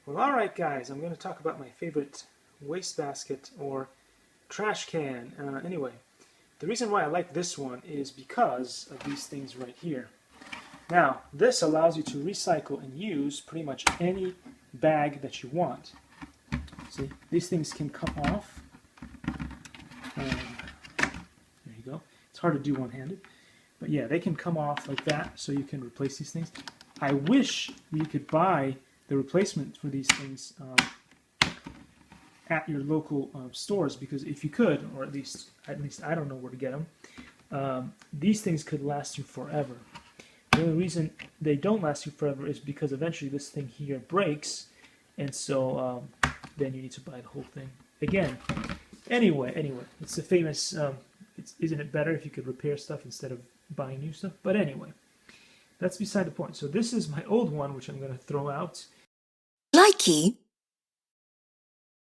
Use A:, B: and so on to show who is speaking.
A: Well, alright guys, I'm going to talk about my favorite wastebasket or trash can. Anyway, the reason why I like this one is because of these things right here. Now, this allows you to recycle and use pretty much any bag that you want. See, these things can come off. There you go. It's hard to do one-handed. But yeah, they can come off like that, so you can replace these things. I wish you could buy the replacement for these things at your local stores, because if you could, or at least I don't know where to get them, these things could last you forever. The only reason they don't last you forever is because eventually this thing here breaks, and so then you need to buy the whole thing again. Anyway, it's the famous, isn't it better if you could repair stuff instead of buying new stuff? But anyway, that's beside the point. So this is my old one, which I'm going to throw out.
B: Likey.